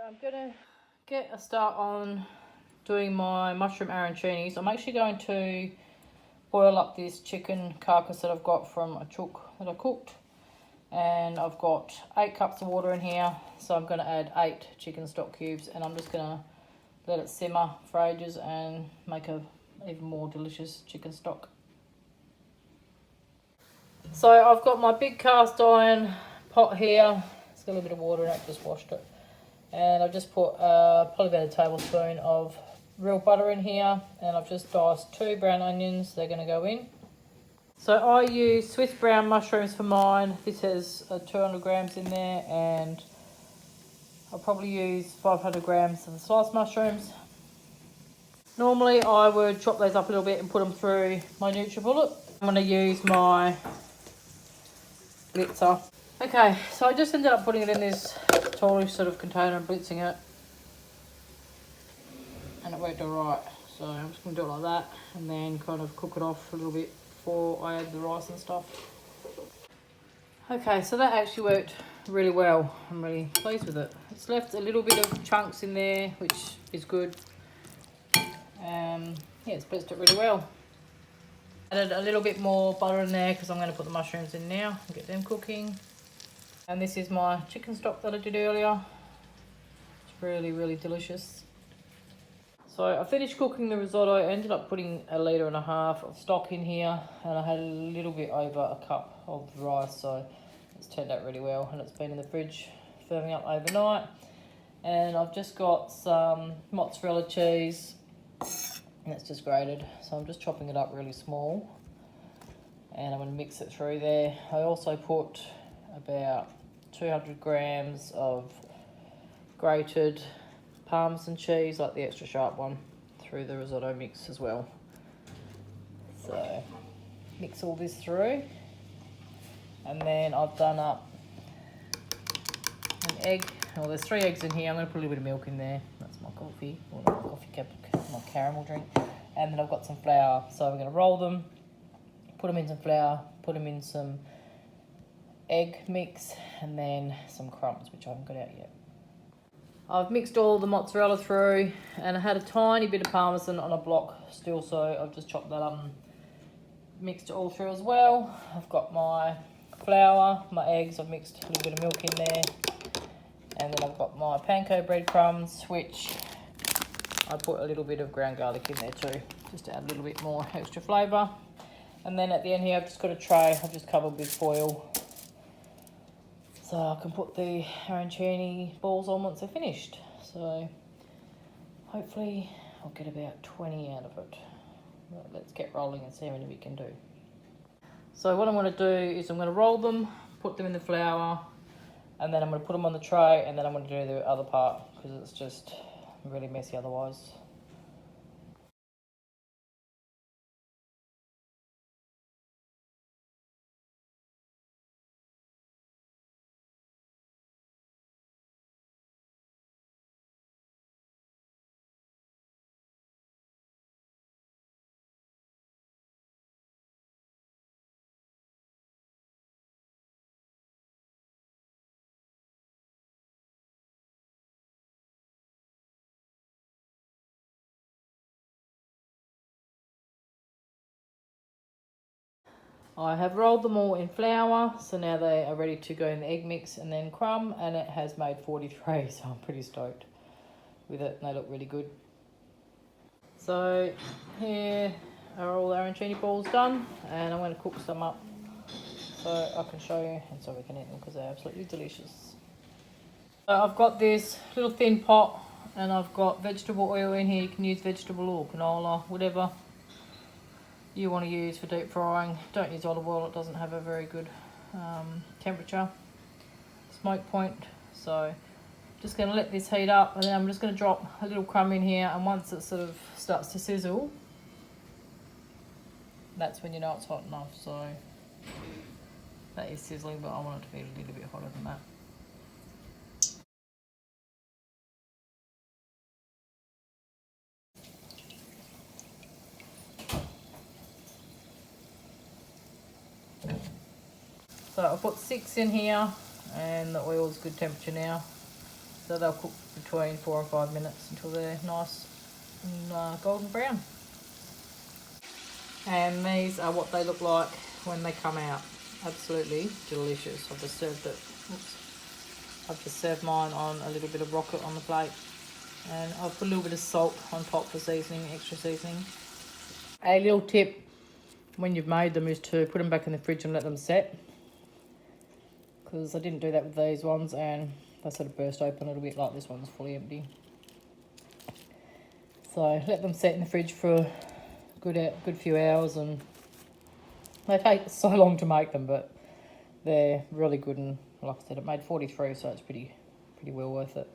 I'm gonna get a start on doing my mushroom arancinis. I'm actually going to boil up this chicken carcass that I've got from a chook that I cooked, and I've got 8 cups of water in here, so I'm going to add 8 chicken stock cubes, and I'm just going to let it simmer for ages and make a even more delicious chicken stock. So I've got my big cast iron pot here. It's got a little bit of water in it, just washed it. And I've just put probably about a tablespoon of real butter in here, and I've just diced 2 brown onions. They're going to go in. So I use Swiss brown mushrooms for mine. This has 200 grams in there, and I'll probably use 500 grams of the sliced mushrooms. Normally I would chop those up a little bit and put them through my NutriBullet. I'm going to use my blitzer. Okay, so I just ended up putting it in this tallish sort of container and blitzing it, and it worked alright. So I'm just going to do it like that and then kind of cook it off a little bit before I add the rice and stuff. Okay, so that actually worked really well. I'm really pleased with it. It's left a little bit of chunks in there, which is good. Yeah, it's blitzed it really well. Added a little bit more butter in there because I'm going to put the mushrooms in now and get them cooking. And this is my chicken stock that I did earlier. It's really, really delicious. So I finished cooking the risotto. I ended up putting 1.5 litres of stock in here, and I had a little bit over a cup of rice, so it's turned out really well, and it's been in the fridge firming up overnight. And I've just got some mozzarella cheese, and it's just grated, so I'm just chopping it up really small, and I'm going to mix it through there. I also put about 200 grams of grated parmesan cheese, like the extra sharp one, through the risotto mix as well. So mix all this through, and then I've done up an egg. Well, there's 3 eggs in here. I'm going to put a little bit of milk in there. That's my coffee, or not my coffee cup, my caramel drink. And then I've got some flour, so I'm going to roll them, put them in some flour, put them in some egg mix, and then some crumbs, which I haven't got out yet. I've mixed all the mozzarella through, and I had a tiny bit of parmesan on a block still, so I've just chopped that up and mixed it all through as well. I've got my flour, my eggs, I've mixed a little bit of milk in there, and then I've got my panko breadcrumbs, which I put a little bit of ground garlic in there too, just to add a little bit more extra flavour. And then at the end here, I've just got a tray I've just covered with foil, so I can put the arancini balls on once they're finished. So hopefully I'll get about 20 out of it. But let's get rolling and see how many we can do. So what I'm going to do is I'm going to roll them, put them in the flour, and then I'm going to put them on the tray, and then I'm going to do the other part because it's just really messy otherwise. I have rolled them all in flour, so now they are ready to go in the egg mix and then crumb, and it has made 43, so I'm pretty stoked with it, and they look really good. So here are all the arancini balls done, and I'm going to cook some up so I can show you and so we can eat them because they're absolutely delicious. So I've got this little thin pot, and I've got vegetable oil in here. You can use vegetable or canola, whatever you want to use for deep frying. Don't use olive oil, it doesn't have a very good temperature, smoke point. So just going to let this heat up, and then I'm just going to drop a little crumb in here, and once it sort of starts to sizzle, that's when you know it's hot enough. So that is sizzling, but I want it to be a little bit hotter than that. So I'll put 6 in here, and the oil's good temperature now. So they'll cook between 4 and 5 minutes until they're nice and golden brown. And these are what they look like when they come out. Absolutely delicious. I've just served it. Oops. I've just served mine on a little bit of rocket on the plate. And I've put a little bit of salt on top for seasoning, extra seasoning. A little tip when you've made them is to put them back in the fridge and let them set. Because I didn't do that with these ones and they sort of burst open a little bit, like this one's fully empty. So let them set in the fridge for a good few hours, and they take so long to make them, but they're really good. And like I said, it made 43, so it's pretty well worth it.